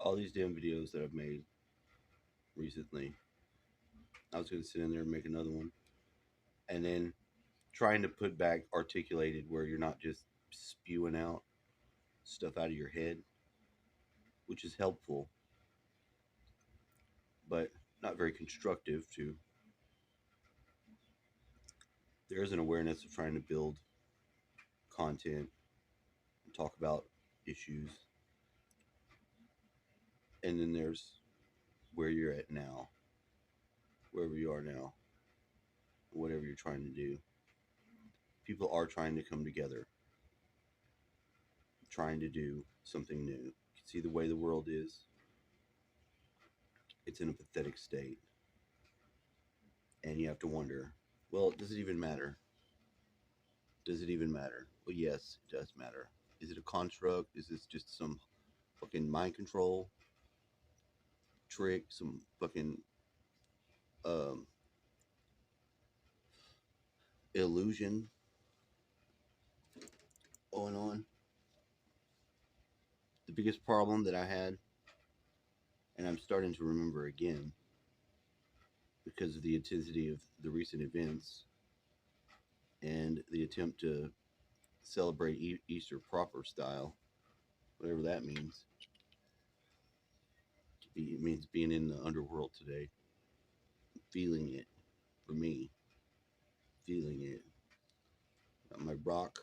all these damn videos that I've made recently. I was going to sit in there and make another one. And then trying to put back articulated where you're not just spewing out stuff out of your head, which is helpful, but not very constructive to. There's an awareness of trying to build content and talk about issues. And then there's where you're at now, wherever you are now, whatever you're trying to do. People are trying to come together, trying to do something new. You can see the way the world is. It's in a pathetic state. And you have to wonder, well, does it even matter? Does it even matter? Well, yes, it does matter. Is it a construct? Is this just some fucking mind control trick? Some fucking um, illusion going on? The biggest problem that I had, and I'm starting to remember again because of the intensity of the recent events and the attempt to celebrate Easter proper style, whatever that means. It means being in the underworld today, feeling it for me, feeling it. Got my rock,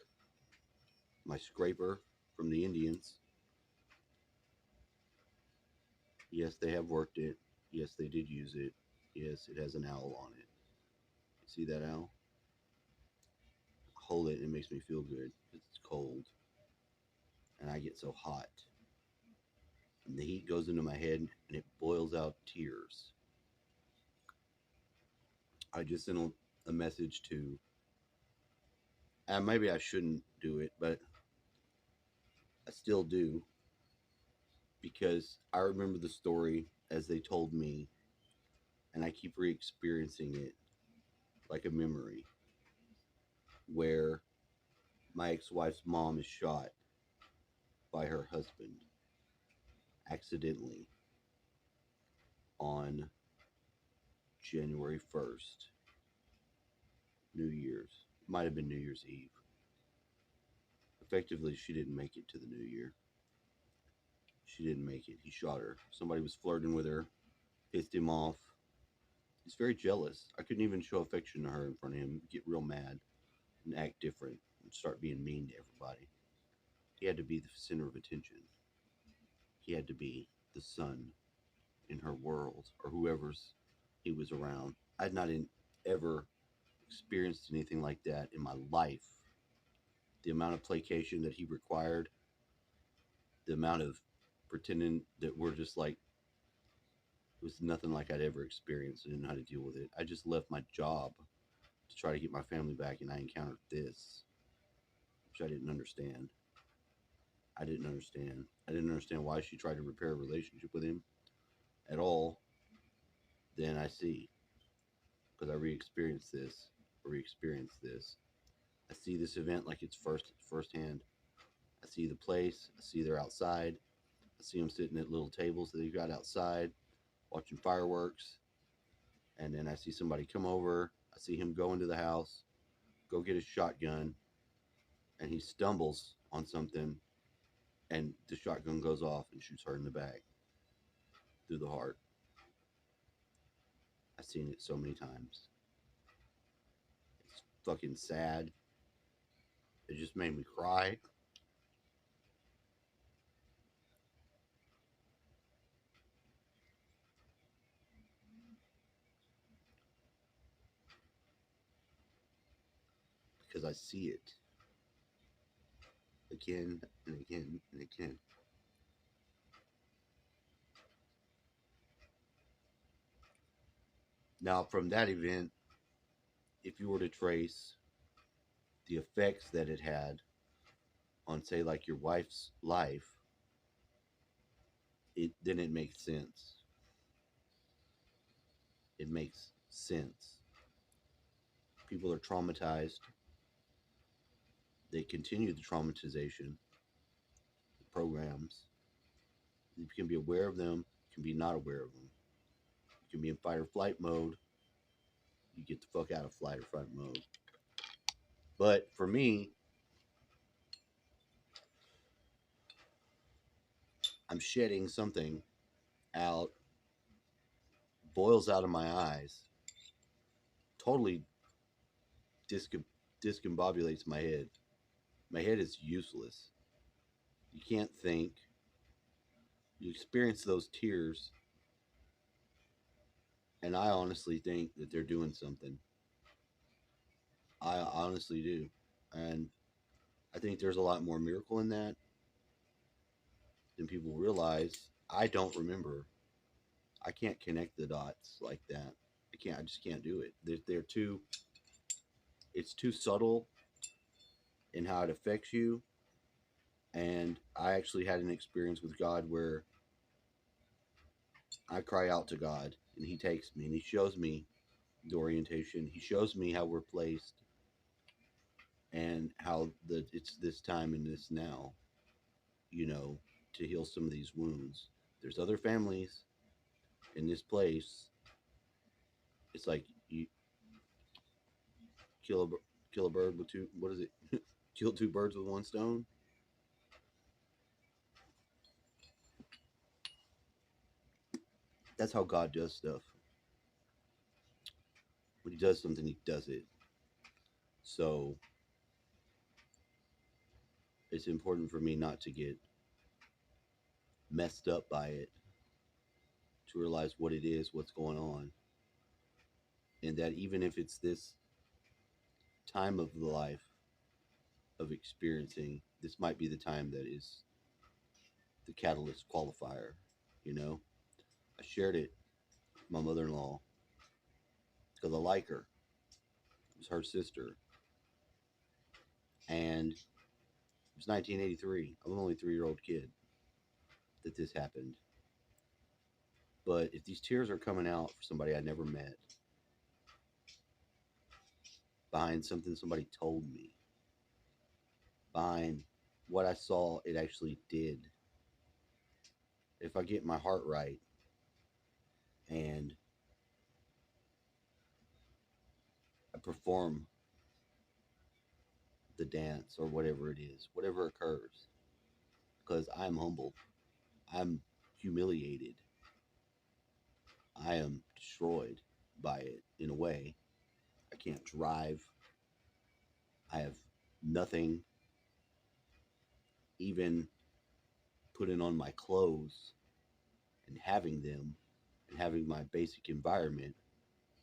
my scraper from the Indians. Yes, they have worked it. Yes, they did use it. Yes, it has an owl on it. See that owl? Hold it, it makes me feel good. It's cold, and I get so hot. And the heat goes into my head, and it boils out tears. I just sent a message to, and maybe I shouldn't do it, but I still do because I remember the story as they told me, and I keep re experiencing it like a memory where my ex wife's mom is shot by her husband accidentally on January 1st, New Year's. Might have been New Year's Eve. Effectively, she didn't make it to the new year. She didn't make it. He shot her. Somebody was flirting with her, pissed him off. He's very jealous. I couldn't even show affection to her in front of him, get real mad and act different and start being mean to everybody. He had to be the center of attention. He had to be the sun in her world or whoever's he was around. I'd not ever experienced anything like that in my life. The amount of placation that he required, the amount of pretending that we're just like, it was nothing like I'd ever experienced. I didn't know how to deal with it. I just left my job to try to get my family back, and I encountered this, which I didn't understand. I didn't understand. I didn't understand why she tried to repair a relationship with him at all. Then I see, because I re-experienced this, re-experienced this. I see this event like it's firsthand. I see the place. I see they're outside. I see them sitting at little tables that they've got outside, watching fireworks. And then I see somebody come over. I see him go into the house, go get his shotgun, and he stumbles on something, and the shotgun goes off and shoots her in the back through the heart. I've seen it so many times. It's fucking sad. It just made me cry. Because I see it again and again and again. Now, from that event, if you were to trace the effects that it had on, say, like your wife's life, it makes sense. It makes sense. People are traumatized. They continue the traumatization, the programs, You can be aware of them, you can be not aware of them. You can be in fight or flight mode, you get the fuck out of flight or fight mode. But for me, I'm shedding something out, boils out of my eyes, totally disco- discombobulates my head. My head is useless. You can't think. You experience those tears, and I honestly think that they're doing something. I honestly do. And I think there's a lot more miracle in that than people realize. I don't remember. I can't connect the dots like that. I can't. I just can't do it. They're too. It's too subtle in how it affects you. And I actually had an experience with God where I cry out to God, and He takes me and He shows me the orientation. He shows me how we're placed and how it's this time and this now. You know, to heal some of these wounds. There's other families in this place. It's like you kill a kill a bird with two. What is it? Kill two birds with one stone. That's how God does stuff. When He does something, He does it. So it's important for me not to get messed up by it, to realize what it is, what's going on, and that even if it's this time of the life of experiencing, this might be the time that is the catalyst qualifier. You know, I shared it with my mother-in-law because I like her. It was her sister, and it was 1983. I'm only a 3-year old kid that this happened. But if these tears are coming out for somebody I never met, behind something somebody told me, behind what I saw it actually did, if I get my heart right and I perform the dance or whatever it is, whatever occurs, because I'm humbled, I'm humiliated, I am destroyed by it in a way. I can't drive. I have nothing, even putting on my clothes and having them and having my basic environment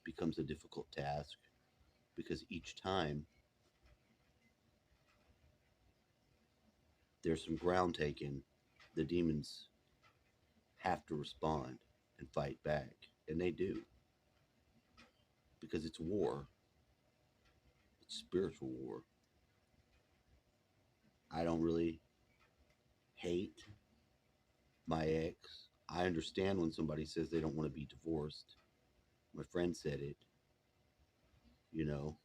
becomes a difficult task because each time there's some ground taken, the demons have to respond and fight back. And they do because it's war, it's spiritual war. I don't really hate my ex. I understand when somebody says they don't want to be divorced. My friend said it, you know,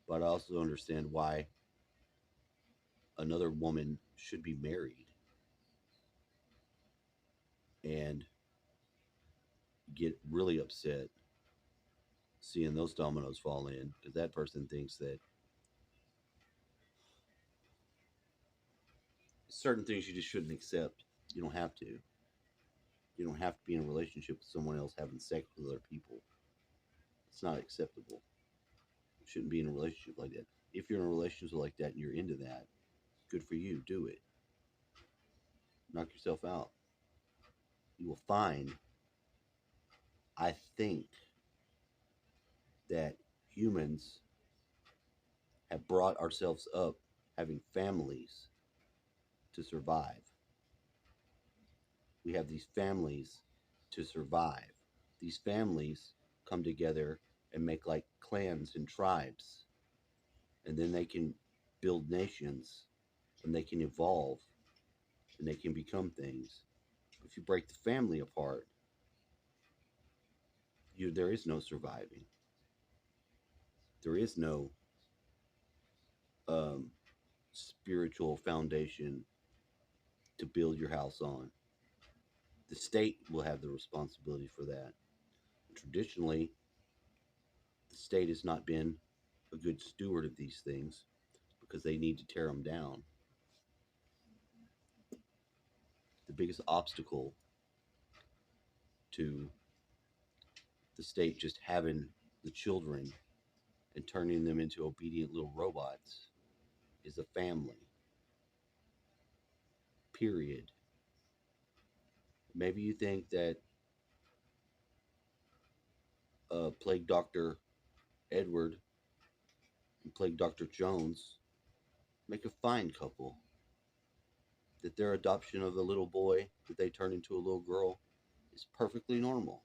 but I also understand why another woman should be married and get really upset seeing those dominoes fall in because that person thinks that certain things you just shouldn't accept. You don't have to. You don't have to be in a relationship with someone else having sex with other people. It's not acceptable. You shouldn't be in a relationship like that. If you're in a relationship like that and you're into that, good for you. Do it. Knock yourself out. You will find, I think, that humans have brought ourselves up having families to survive. We have these families to survive. These families come together and make like clans and tribes, and then they can build nations and they can evolve and they can become things. If you break the family apart, there is no surviving. There is no spiritual foundation to build your house on. The state will have the responsibility for that. Traditionally, the state has not been a good steward of these things because they need to tear them down. The biggest obstacle to the state just having the children and turning them into obedient little robots is a family. Period. Maybe you think that Plague Doctor Edward and Plague Doctor Jones make a fine couple. That their adoption of a little boy that they turn into a little girl is perfectly normal.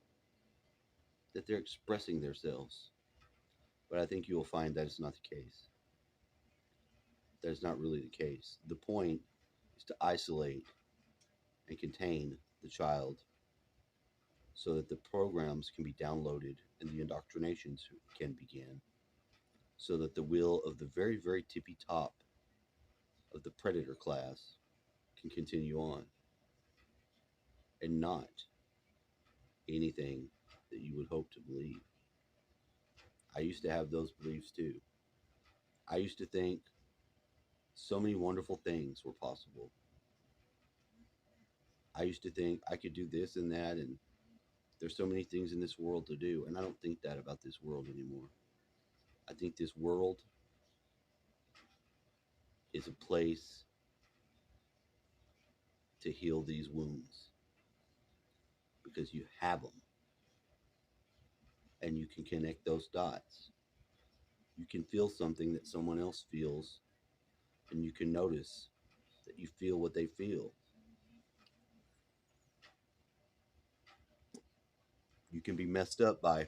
That they're expressing themselves. But I think you will find that it's not the case. That is not really the case. The point is to isolate and contain the child so that the programs can be downloaded and the indoctrinations can begin, so that the will of the very, very tippy top of the predator class can continue on and not anything that you would hope to believe. I used to have those beliefs too. I used to think so many wonderful things were possible. I used to think I could do this and that, and there's so many things in this world to do. And I don't think that about this world anymore. I think this world is a place to heal these wounds because you have them and you can connect those dots. You can feel something that someone else feels, and you can notice that you feel what they feel. You can be messed up by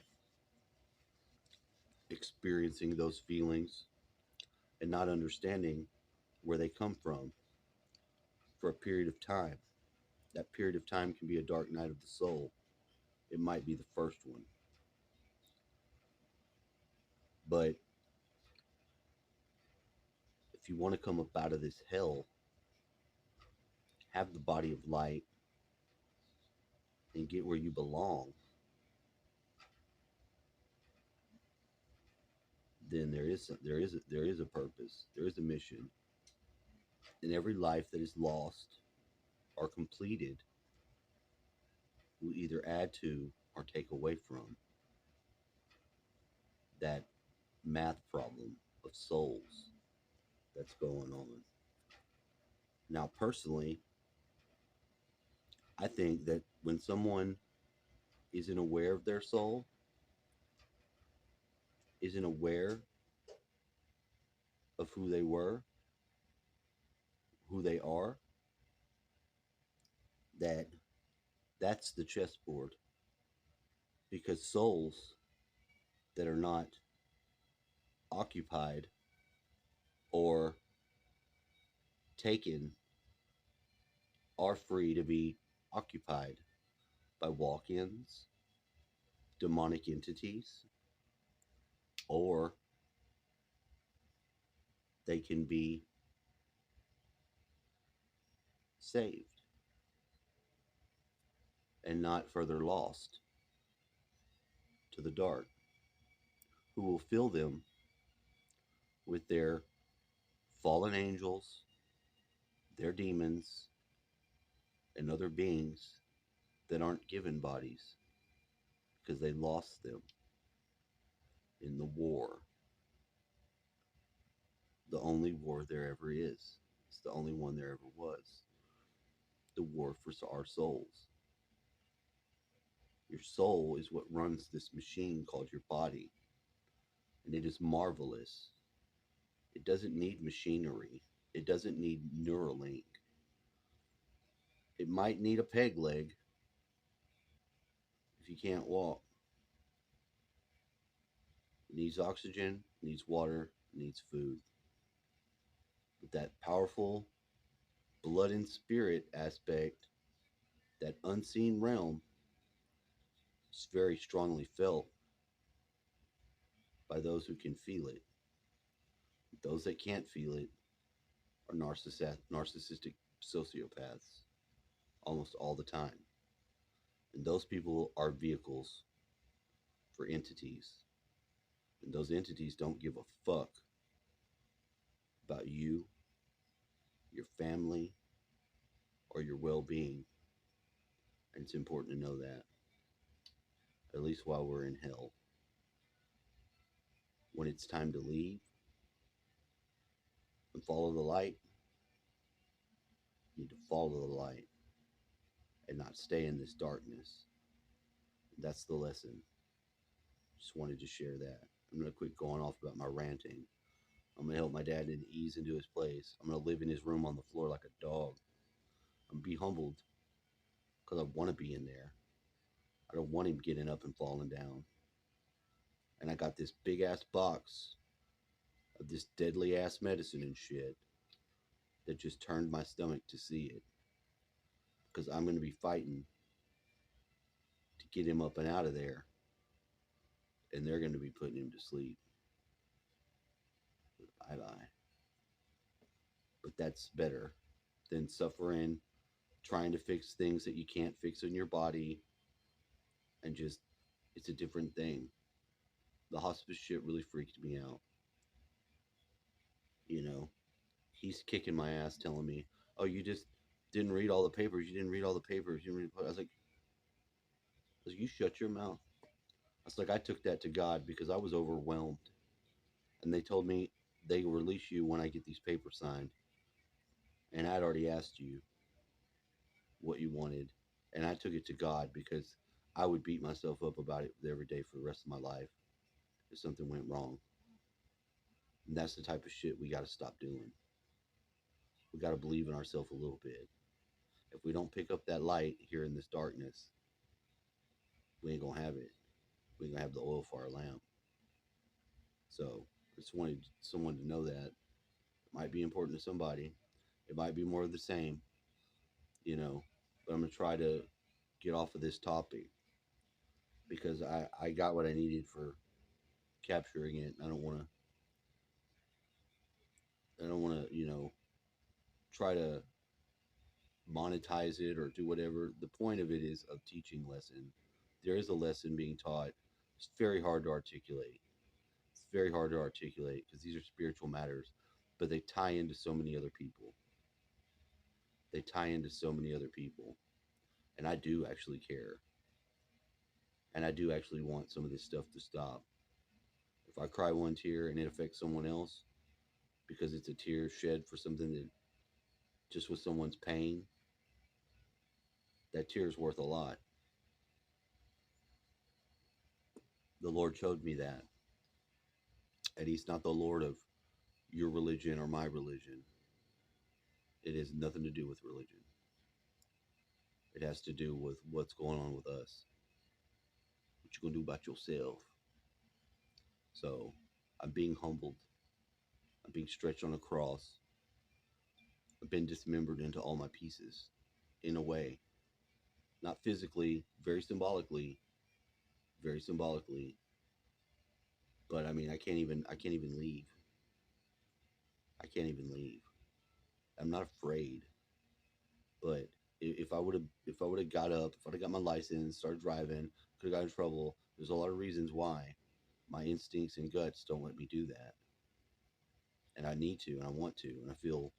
experiencing those feelings and not understanding where they come from for a period of time. That period of time can be a dark night of the soul. It might be the first one. But if you want to come up out of this hell, have the body of light, and get where you belong, then there is a purpose, there is a mission, and every life that is lost or completed will either add to or take away from that math problem of souls that's going on. Now, personally, I think that when someone isn't aware of their soul, isn't aware of who they were, who they are, that that's the chessboard. Because souls that are not occupied or taken are free to be occupied by walk ins, demonic entities, or they can be saved and not further lost to the dark, who will fill them with their fallen angels, their demons, and other beings that aren't given bodies because they lost them in the war. The only war there ever is. It's the only one there ever was. The war for our souls. Your soul is what runs this machine called your body, and it is marvelous. It doesn't need machinery. It doesn't need Neuralink. It might need a peg leg if you can't walk. It needs oxygen, needs water, needs food. But that powerful blood and spirit aspect, that unseen realm, is very strongly felt by those who can feel it. Those that can't feel it are narcissistic sociopaths almost all the time. And those people are vehicles for entities. And those entities don't give a fuck about you, your family, or your well being. And it's important to know that, at least while we're in hell. When it's time to leave and follow the light, you need to follow the light and not stay in this darkness. That's the lesson. Just wanted to share that. I'm going to quit going off about my ranting. I'm going to help my dad ease into his place. I'm going to live in his room on the floor like a dog. I'm going to be humbled because I want to be in there. I don't want him getting up and falling down. And I got this big ass box of this deadly ass medicine and shit that just turned my stomach to see it. Because I'm going to be fighting to get him up and out of there. And they're going to be putting him to sleep. Bye bye. But that's better than suffering, trying to fix things that you can't fix in your body. And just, it's a different thing. The hospice shit really freaked me out. You know, he's kicking my ass telling me, oh, you just didn't read all the papers. You didn't read all the papers. You didn't read. I was like, you shut your mouth. I was like, I took that to God because I was overwhelmed. And they told me they release you when I get these papers signed. And I'd already asked you what you wanted. And I took it to God because I would beat myself up about it every day for the rest of my life if something went wrong. And that's the type of shit we got to stop doing. We got to believe in ourselves a little bit. If we don't pick up that light here in this darkness, we ain't gonna have it. We ain't gonna have the oil for our lamp. So I just wanted someone to know that. It might be important to somebody. It might be more of the same, you know. But I'm gonna try to get off of this topic because I got what I needed for capturing it. I don't wanna, try to monetize it or do whatever. The point of it is a teaching lesson. There is a lesson being taught. It's very hard to articulate. It's very hard to articulate because these are spiritual matters, but they tie into so many other people. They tie into so many other people. And I do actually care. And I do actually want some of this stuff to stop. If I cry one tear and it affects someone else because it's a tear shed for something that just was someone's pain, that tear is worth a lot. The Lord showed me that. And He's not the Lord of your religion or my religion. It has nothing to do with religion. It has to do with what's going on with us. What you gonna do about yourself? So I'm being humbled. I'm being stretched on a cross. I've been dismembered into all my pieces in a way. Not physically, very symbolically. But I mean I can't even leave. I can't even leave. I'm not afraid. But if I would have got up, if I'd have got my license, started driving, could have got in trouble. There's a lot of reasons why my instincts and guts don't let me do that. And I need to and I want to and I feel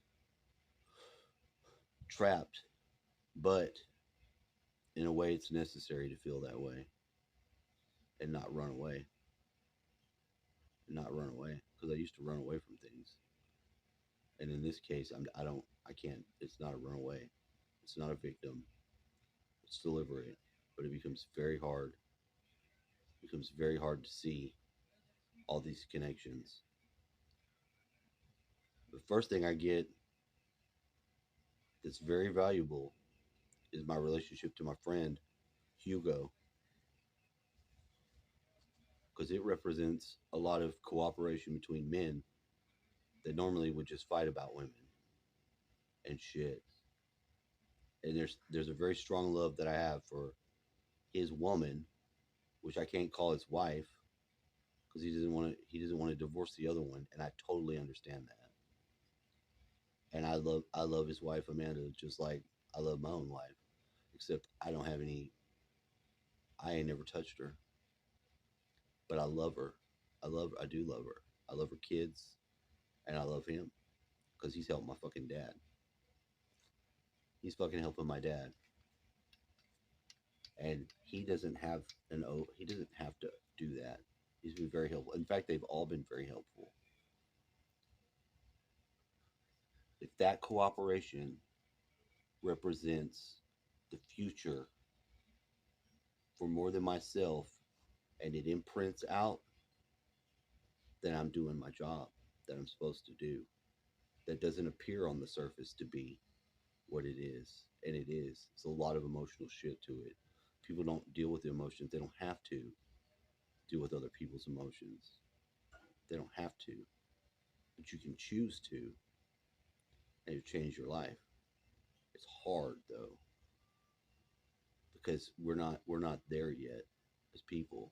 trapped, but in a way it's necessary to feel that way and not run away. And not run away because I used to run away from things. And in this case, I can't. It's not a runaway. It's not a victim. It's deliberate, but it becomes very hard. It becomes very hard to see all these connections. The first thing I get that's very valuable is my relationship to my friend Hugo, because it represents a lot of cooperation between men that normally would just fight about women and shit. And there's a very strong love that I have for his woman, which I can't call his wife because he doesn't want to divorce the other one, and I totally understand that. And I love his wife Amanda just like I love my own wife, except I don't have any. I ain't never touched her, but I love her. I do love her. I love her kids, and I love him because he's helped my fucking dad. He's fucking helping my dad, and he doesn't have he doesn't have to do that. He's been very helpful. In fact, they've all been very helpful. If that cooperation represents the future for more than myself and it imprints out, then I'm doing my job that I'm supposed to do. That doesn't appear on the surface to be what it is. And it is. It's a lot of emotional shit to it. People don't deal with the emotions. They don't have to deal with other people's emotions. They don't have to. But you can choose to and it change your life. It's hard though, because we're not there yet as people.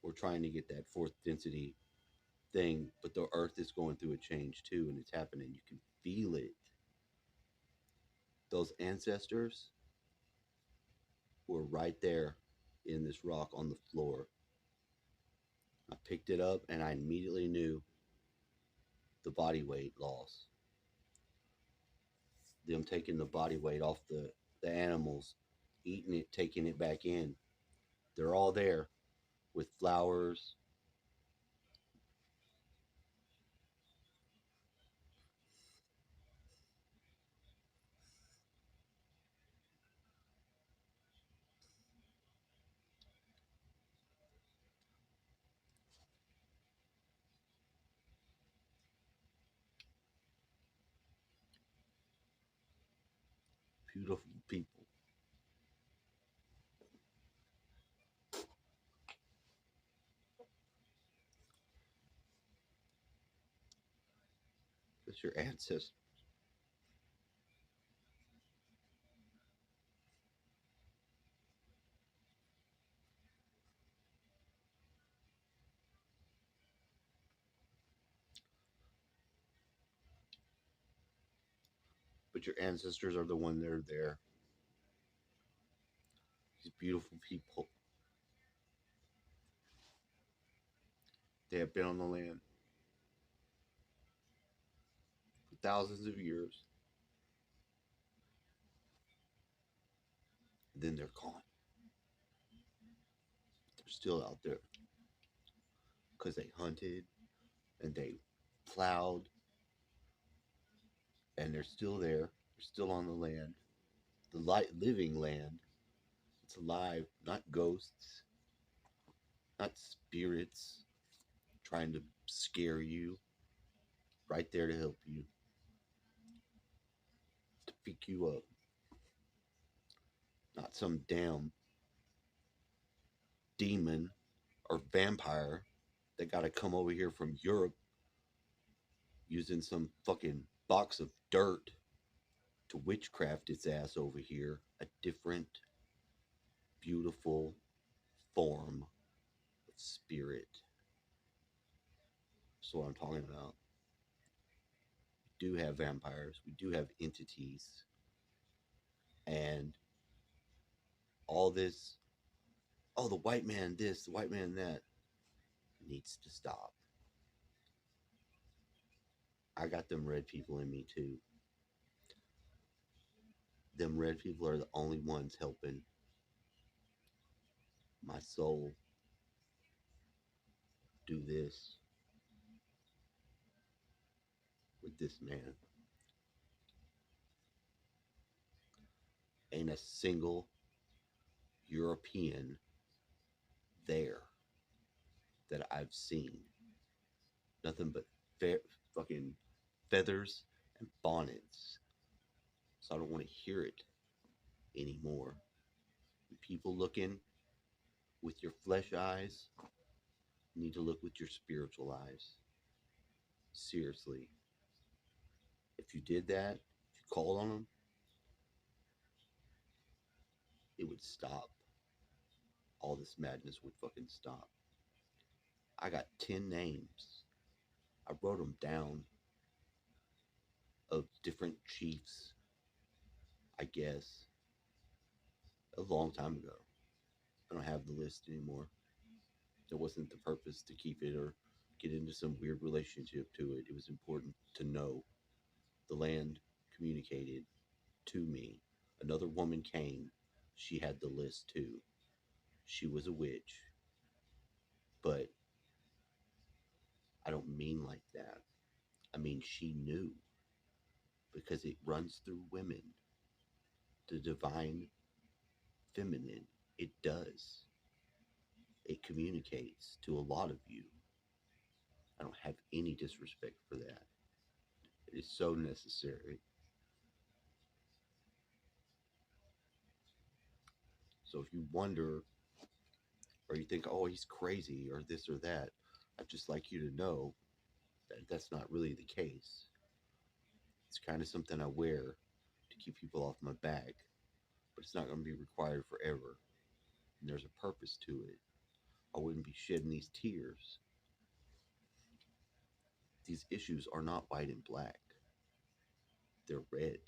We're trying to get that fourth density thing, but the earth is going through a change too, and it's happening. You can feel it. Those ancestors were right there in this rock on the floor. I picked it up and I immediately knew the body weight loss. Them taking the body weight off the animals, eating it, taking it back in. They're all there with flowers. Beautiful people. It's your ancestors. But your ancestors are the one that are there. These beautiful people. They have been on the land for thousands of years. Then they're gone. They're still out there because they hunted and they plowed and they're still there. They're still on the land, the light living land. It's alive, not ghosts, not spirits trying to scare you. Right there to help you, to pick you up. Not some damn demon or vampire that got to come over here from Europe using some fucking box of dirt to witchcraft its ass over here. A different, beautiful form of spirit. That's what I'm talking about. We do have vampires, we do have entities, and all this, oh, the white man this, the white man that, needs to stop. I got them red people in me too. Them red people are the only ones helping my soul do this with this man. Ain't a single European there that I've seen. Nothing but fucking feathers and bonnets. So I don't want to hear it anymore. People looking with your flesh eyes need to look with your spiritual eyes. Seriously. If you did that, if you called on them, it would stop. All this madness would fucking stop. I got 10 names. I wrote them down of different chiefs, I guess, a long time ago. I don't have the list anymore. It wasn't the purpose to keep it or get into some weird relationship to it. It was important to know the land communicated to me. Another woman came. She had the list too. She was a witch, but I don't mean like that. I mean, she knew because it runs through women. The divine feminine, it does. It communicates to a lot of you. I don't have any disrespect for that. It is so necessary. So if you wonder or you think, oh, he's crazy or this or that, I'd just like you to know that that's not really the case. It's kind of something I wear to keep people off my back, but it's not going to be required forever. And there's a purpose to it. I wouldn't be shedding these tears. These issues are not white and black, they're red.